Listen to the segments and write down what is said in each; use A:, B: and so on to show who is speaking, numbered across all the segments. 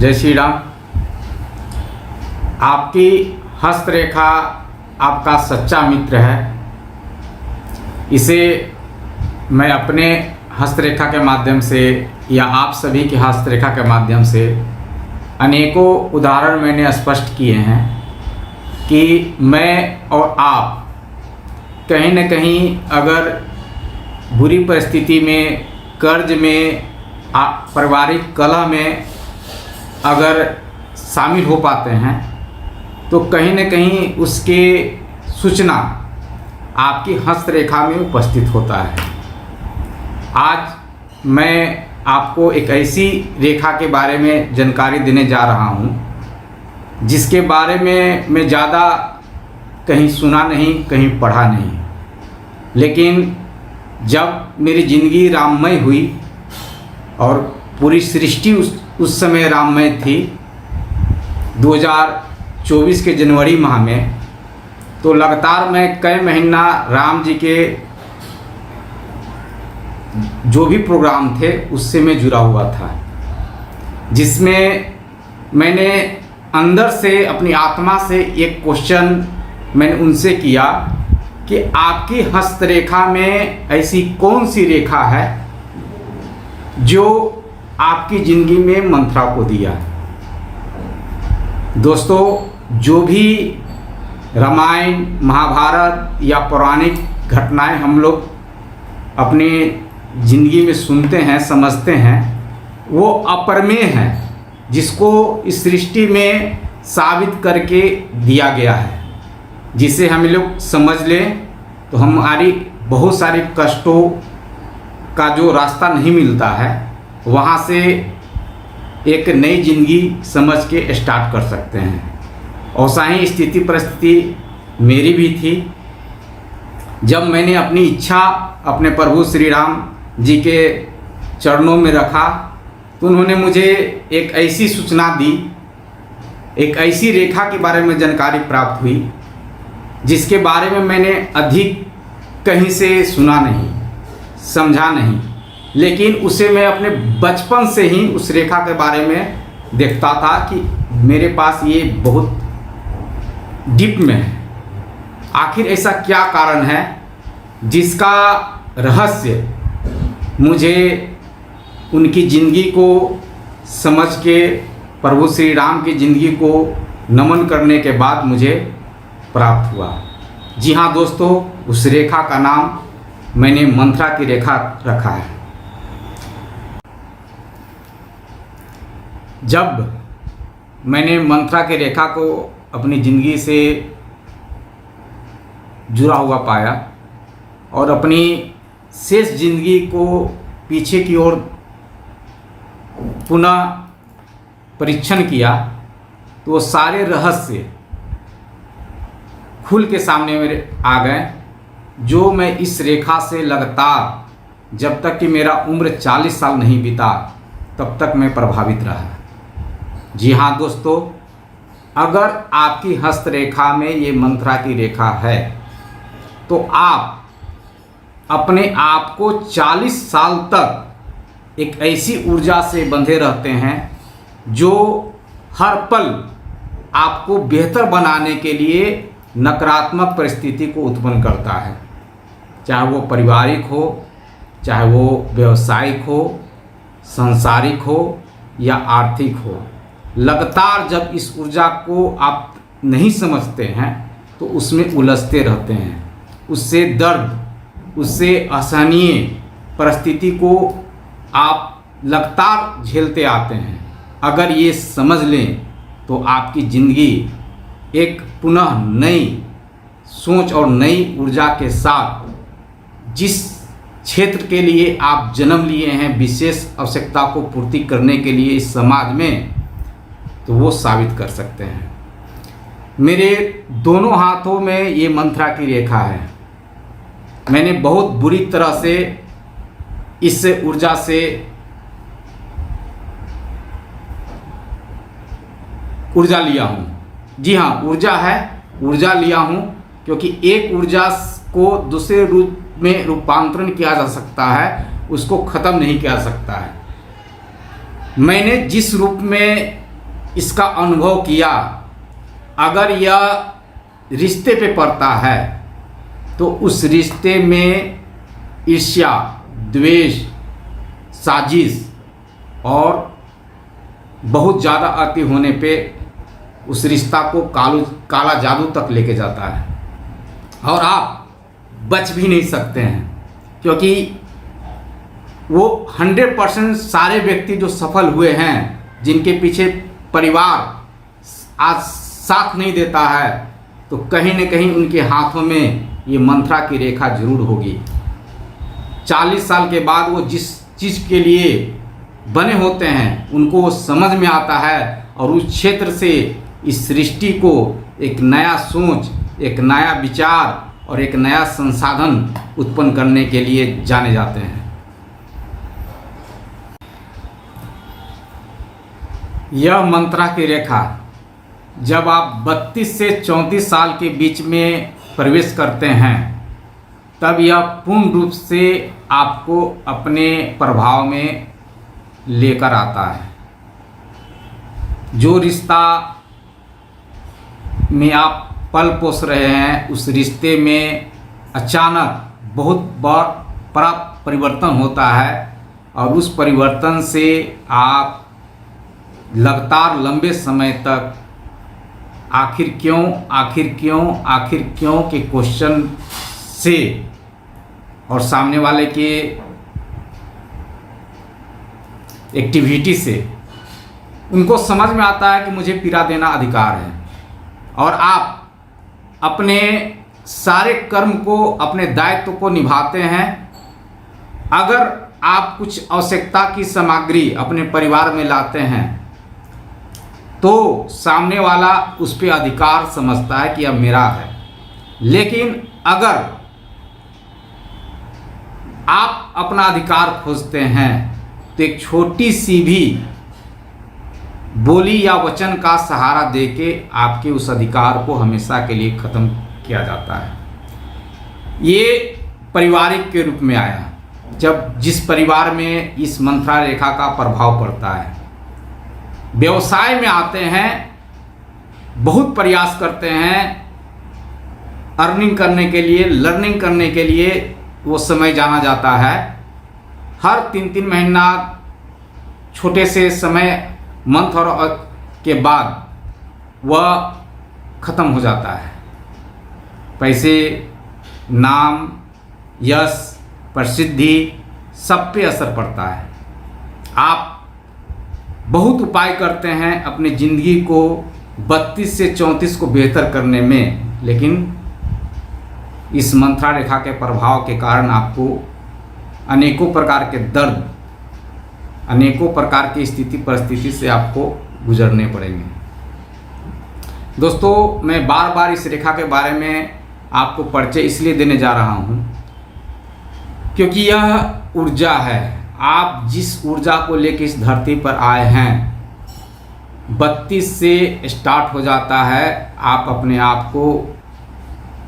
A: जय श्री राम। आपकी हस्तरेखा आपका सच्चा मित्र है। इसे मैं अपने हस्तरेखा के माध्यम से या आप सभी की हस्तरेखा के माध्यम से अनेकों उदाहरण मैंने स्पष्ट किए हैं कि मैं और आप कहीं न कहीं अगर बुरी परिस्थिति में, कर्ज में, पारिवारिक कलह में अगर शामिल हो पाते हैं तो कहीं न कहीं उसके सूचना आपकी हस्तरेखा में उपस्थित होता है। आज मैं आपको एक ऐसी रेखा के बारे में जानकारी देने जा रहा हूँ जिसके बारे में मैं ज़्यादा कहीं सुना नहीं, कहीं पढ़ा नहीं, लेकिन जब मेरी ज़िंदगी राममय हुई और पूरी सृष्टि उस समय राममय थी 2024 के जनवरी माह में, तो लगातार मैं कई महीना राम जी के जो भी प्रोग्राम थे उससे मैं जुड़ा हुआ था, जिसमें मैंने अंदर से अपनी आत्मा से एक क्वेश्चन मैंने उनसे किया कि आपकी हस्तरेखा में ऐसी कौन सी रेखा है जो आपकी ज़िंदगी में मंत्रा को दिया। दोस्तों, जो भी रामायण, महाभारत या पौराणिक घटनाएं हम लोग अपनी ज़िंदगी में सुनते हैं, समझते हैं, वो अपरमेय हैं, जिसको इस सृष्टि में साबित करके दिया गया है। जिसे हम लोग समझ लें तो हमारी बहुत सारे कष्टों का जो रास्ता नहीं मिलता है वहाँ से एक नई ज़िंदगी समझ के स्टार्ट कर सकते हैं। ऐसा ही स्थिति परिस्थिति मेरी भी थी। जब मैंने अपनी इच्छा अपने प्रभु श्री राम जी के चरणों में रखा तो उन्होंने मुझे एक ऐसी सूचना दी, एक ऐसी रेखा के बारे में जानकारी प्राप्त हुई जिसके बारे में मैंने अधिक कहीं से सुना नहीं, समझा नहीं, लेकिन उसे मैं अपने बचपन से ही उस रेखा के बारे में देखता था कि मेरे पास ये बहुत डीप में है। आखिर ऐसा क्या कारण है जिसका रहस्य मुझे उनकी ज़िंदगी को समझ के, प्रभु श्री राम की ज़िंदगी को नमन करने के बाद मुझे प्राप्त हुआ। जी हाँ दोस्तों, उस रेखा का नाम मैंने मंत्रा की रेखा रखा है। जब मैंने मंत्रा की रेखा को अपनी ज़िंदगी से जुड़ा हुआ पाया और अपनी शेष ज़िंदगी को पीछे की ओर पुनः परीक्षण किया तो वो सारे रहस्य खुल के सामने मेरे आ गए, जो मैं इस रेखा से लगातार जब तक कि मेरा उम्र 40 साल नहीं बीता तब तक मैं प्रभावित रहा। जी हाँ दोस्तों, अगर आपकी हस्तरेखा में ये मंत्रा की रेखा है तो आप अपने आप को 40 साल तक एक ऐसी ऊर्जा से बंधे रहते हैं जो हर पल आपको बेहतर बनाने के लिए नकारात्मक परिस्थिति को उत्पन्न करता है, चाहे वो पारिवारिक हो, चाहे वो व्यवसायिक हो, सांसारिक हो या आर्थिक हो। लगातार जब इस ऊर्जा को आप नहीं समझते हैं तो उसमें उलझते रहते हैं, उससे दर्द, उससे असहनीय परिस्थिति को आप लगातार झेलते आते हैं। अगर ये समझ लें तो आपकी ज़िंदगी एक पुनः नई सोच और नई ऊर्जा के साथ जिस क्षेत्र के लिए आप जन्म लिए हैं, विशेष आवश्यकता को पूर्ति करने के लिए इस समाज में, तो वो साबित कर सकते हैं। मेरे दोनों हाथों में ये मंत्रा की रेखा है। मैंने बहुत बुरी तरह से इस ऊर्जा से ऊर्जा लिया हूँ। जी हाँ, ऊर्जा है, ऊर्जा लिया हूँ, क्योंकि एक ऊर्जा को दूसरे रूप में रूपांतरण किया जा सकता है, उसको ख़त्म नहीं किया जा सकता है। मैंने जिस रूप में इसका अनुभव किया, अगर यह रिश्ते पे पड़ता है तो उस रिश्ते में ईर्ष्या, द्वेष, साजिश और बहुत ज़्यादा अति होने पे उस रिश्ता को काला जादू तक लेके जाता है और आप बच भी नहीं सकते हैं, क्योंकि वो 100% सारे व्यक्ति जो सफल हुए हैं, जिनके पीछे परिवार आज साथ नहीं देता है, तो कहीं न कहीं उनके हाथों में ये मंत्रा की रेखा जरूर होगी। 40 साल के बाद वो जिस चीज़ के लिए बने होते हैं उनको वो समझ में आता है और उस क्षेत्र से इस सृष्टि को एक नया सोच, एक नया विचार और एक नया संसाधन उत्पन्न करने के लिए जाने जाते हैं। यह मंत्रा की रेखा जब आप 32 से 34 साल के बीच में प्रवेश करते हैं, तब यह पूर्ण रूप से आपको अपने प्रभाव में लेकर आता है। जो रिश्ता में आप पल पोस रहे हैं, उस रिश्ते में अचानक बहुत बड़ा परिवर्तन होता है और उस परिवर्तन से आप लगातार लंबे समय तक आखिर क्यों, आखिर क्यों, आखिर क्यों के क्वेश्चन से और सामने वाले के एक्टिविटी से उनको समझ में आता है कि मुझे पीड़ा देना अधिकार है, और आप अपने सारे कर्म को, अपने दायित्व को निभाते हैं। अगर आप कुछ आवश्यकता की सामग्री अपने परिवार में लाते हैं तो सामने वाला उस पर अधिकार समझता है कि अब मेरा है, लेकिन अगर आप अपना अधिकार खोजते हैं तो एक छोटी सी भी बोली या वचन का सहारा देके आपके उस अधिकार को हमेशा के लिए ख़त्म किया जाता है। ये पारिवारिक के रूप में आया, जब जिस परिवार में इस मंत्रा रेखा का प्रभाव पड़ता है। व्यवसाय में आते हैं, बहुत प्रयास करते हैं अर्निंग करने के लिए, लर्निंग करने के लिए वो समय जाना जाता है। हर 3-3 महीना छोटे से समय मंथ और के बाद वह ख़त्म हो जाता है। पैसे, नाम, यश, प्रसिद्धि सब पे असर पड़ता है। आप बहुत उपाय करते हैं अपनी ज़िंदगी को 32 से 34 को बेहतर करने में, लेकिन इस मंत्रा रेखा के प्रभाव के कारण आपको अनेकों प्रकार के दर्द, अनेकों प्रकार की स्थिति परिस्थिति से आपको गुजरने पड़ेंगे। दोस्तों, मैं बार बार इस रेखा के बारे में आपको परिचय इसलिए देने जा रहा हूँ क्योंकि यह ऊर्जा है। आप जिस ऊर्जा को लेकर इस धरती पर आए हैं, 32 से स्टार्ट हो जाता है आप अपने आप को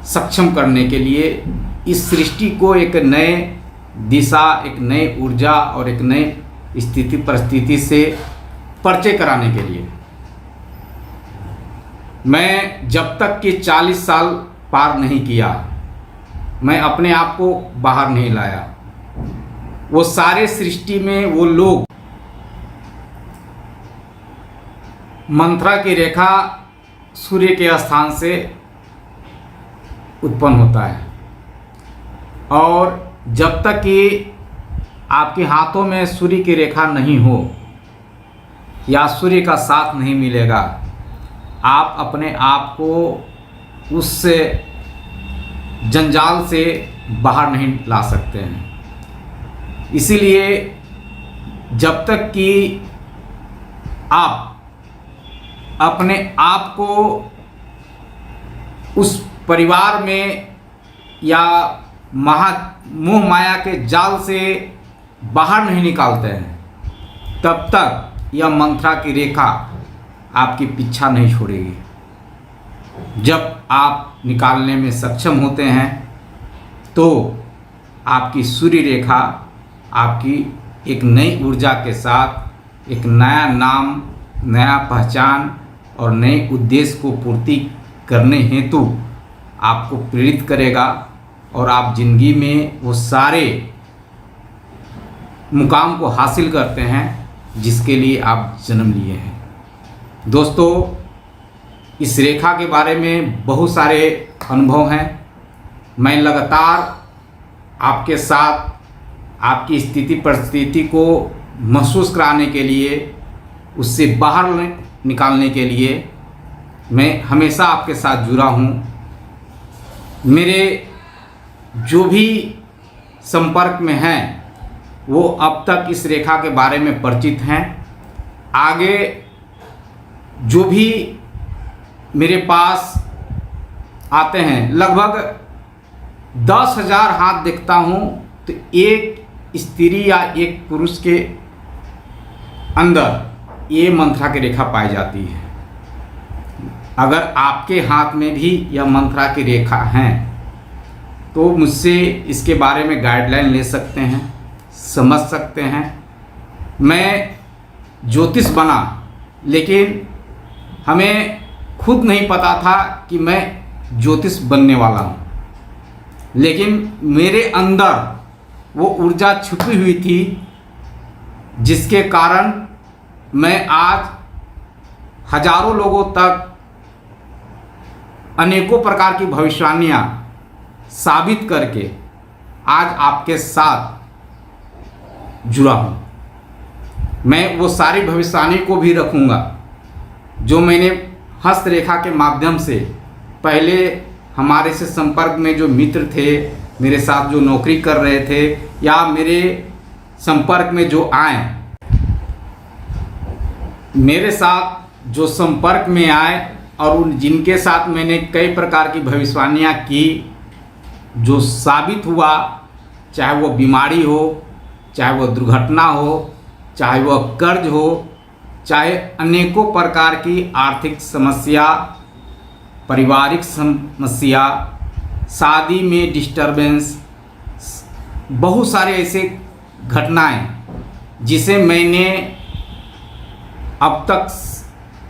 A: सक्षम करने के लिए, इस सृष्टि को एक नए दिशा, एक नई ऊर्जा और एक नई स्थिति परिस्थिति से परिचय कराने के लिए। मैं जब तक कि 40 साल पार नहीं किया, मैं अपने आप को बाहर नहीं लाया। वो सारे सृष्टि में वो लोग, मंत्रा की रेखा सूर्य के स्थान से उत्पन्न होता है, और जब तक कि आपके हाथों में सूर्य की रेखा नहीं हो या सूर्य का साथ नहीं मिलेगा, आप अपने आप को उस जंजाल से बाहर नहीं ला सकते हैं। इसीलिए जब तक कि आप अपने आप को उस परिवार में या मोह माया के जाल से बाहर नहीं निकालते हैं, तब तक यह मंत्रा की रेखा आपकी पीछा नहीं छोड़ेगी। जब आप निकालने में सक्षम होते हैं तो आपकी सूर्य रेखा आपकी एक नई ऊर्जा के साथ, एक नया नाम, नया पहचान और नए उद्देश्य को पूर्ति करने हेतु आपको प्रेरित करेगा और आप जिंदगी में वो सारे मुकाम को हासिल करते हैं जिसके लिए आप जन्म लिए हैं। दोस्तों, इस रेखा के बारे में बहुत सारे अनुभव हैं। मैं लगातार आपके साथ आपकी स्थिति परिस्थिति को महसूस कराने के लिए, उससे बाहर निकालने के लिए मैं हमेशा आपके साथ जुड़ा हूँ। मेरे जो भी संपर्क में हैं वो अब तक इस रेखा के बारे में परिचित हैं। आगे जो भी मेरे पास आते हैं, लगभग 10,000 हाथ देखता हूँ तो एक स्त्री या एक पुरुष के अंदर ये मंत्रा की रेखा पाई जाती है। अगर आपके हाथ में भी यह मंत्रा की रेखा हैं तो मुझसे इसके बारे में गाइडलाइन ले सकते हैं, समझ सकते हैं। मैं ज्योतिष बना, लेकिन हमें खुद नहीं पता था कि मैं ज्योतिष बनने वाला हूँ, लेकिन मेरे अंदर वो ऊर्जा छुपी हुई थी जिसके कारण मैं आज हजारों लोगों तक अनेकों प्रकार की भविष्यवाणियाँ साबित करके आज आपके साथ जुड़ा हूँ। मैं वो सारी भविष्यवाणी को भी रखूँगा जो मैंने हस्तरेखा के माध्यम से पहले हमारे से संपर्क में जो मित्र थे, मेरे साथ जो नौकरी कर रहे थे या मेरे संपर्क में जो आए, मेरे साथ जो संपर्क में आए और उन जिनके साथ मैंने कई प्रकार की भविष्यवाणियाँ की, जो साबित हुआ, चाहे वो बीमारी हो, चाहे वो दुर्घटना हो, चाहे वह कर्ज हो, चाहे अनेकों प्रकार की आर्थिक समस्या, पारिवारिक समस्या, शादी में डिस्टरबेंस, बहुत सारे ऐसे घटनाएं जिसे मैंने अब तक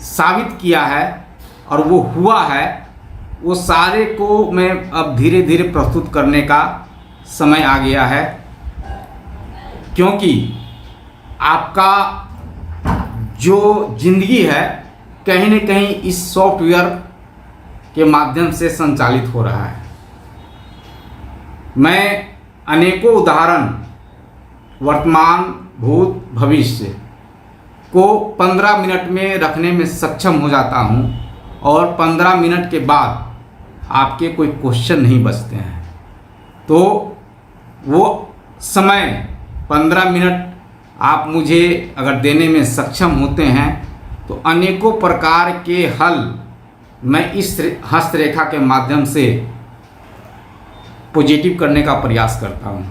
A: साबित किया है और वो हुआ है, वो सारे को मैं अब धीरे धीरे प्रस्तुत करने का समय आ गया है। क्योंकि आपका जो ज़िंदगी है कहीं न कहीं इस सॉफ्टवेयर के माध्यम से संचालित हो रहा है। मैं अनेकों उदाहरण वर्तमान, भूत, भविष्य को 15 मिनट में रखने में सक्षम हो जाता हूँ और 15 मिनट के बाद आपके कोई क्वेश्चन नहीं बचते हैं। तो वो समय 15 मिनट आप मुझे अगर देने में सक्षम होते हैं तो अनेकों प्रकार के हल मैं इस हस्तरेखा के माध्यम से पॉजिटिव करने का प्रयास करता हूँ।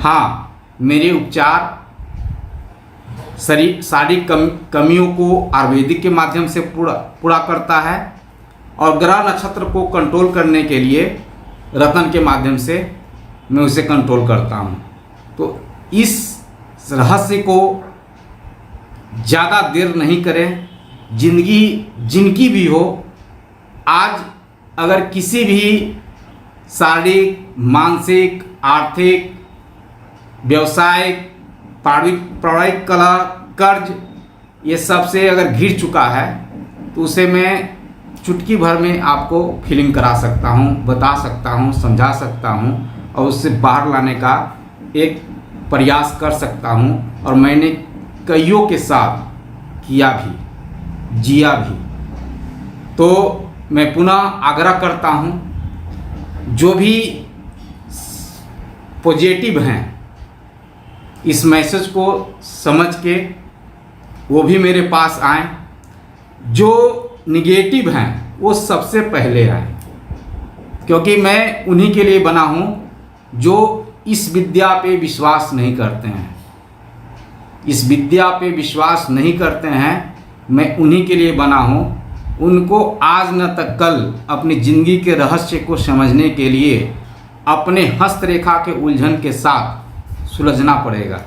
A: हाँ, मेरे उपचार शारीरिक कमियों को आयुर्वेदिक के माध्यम से पूरा करता है और ग्रह नक्षत्र को कंट्रोल करने के लिए रतन के माध्यम से मैं उसे कंट्रोल करता हूँ। तो इस रहस्य को ज़्यादा देर नहीं करें। जिंदगी जिनकी भी हो, आज अगर किसी भी शारीरिक, मानसिक, आर्थिक, व्यवसायिक, पारिवारिक कला, कर्ज, ये सब से अगर घिर चुका है तो उसे मैं चुटकी भर में आपको फीलिंग करा सकता हूँ, बता सकता हूँ, समझा सकता हूँ और उससे बाहर लाने का एक प्रयास कर सकता हूँ। और मैंने कईयों के साथ किया भी, जिया भी। तो मैं पुनः आग्रह करता हूँ, जो भी पॉजिटिव हैं इस मैसेज को समझ के वो भी मेरे पास आएँ, जो निगेटिव हैं वो सबसे पहले आए, क्योंकि मैं उन्हीं के लिए बना हूँ जो इस विद्या पे विश्वास नहीं करते हैं। इस विद्या पे विश्वास नहीं करते हैं, मैं उन्हीं के लिए बना हूँ। उनको आज न तक कल अपनी ज़िंदगी के रहस्य को समझने के लिए अपने हस्तरेखा के उलझन के साथ सुलझना पड़ेगा।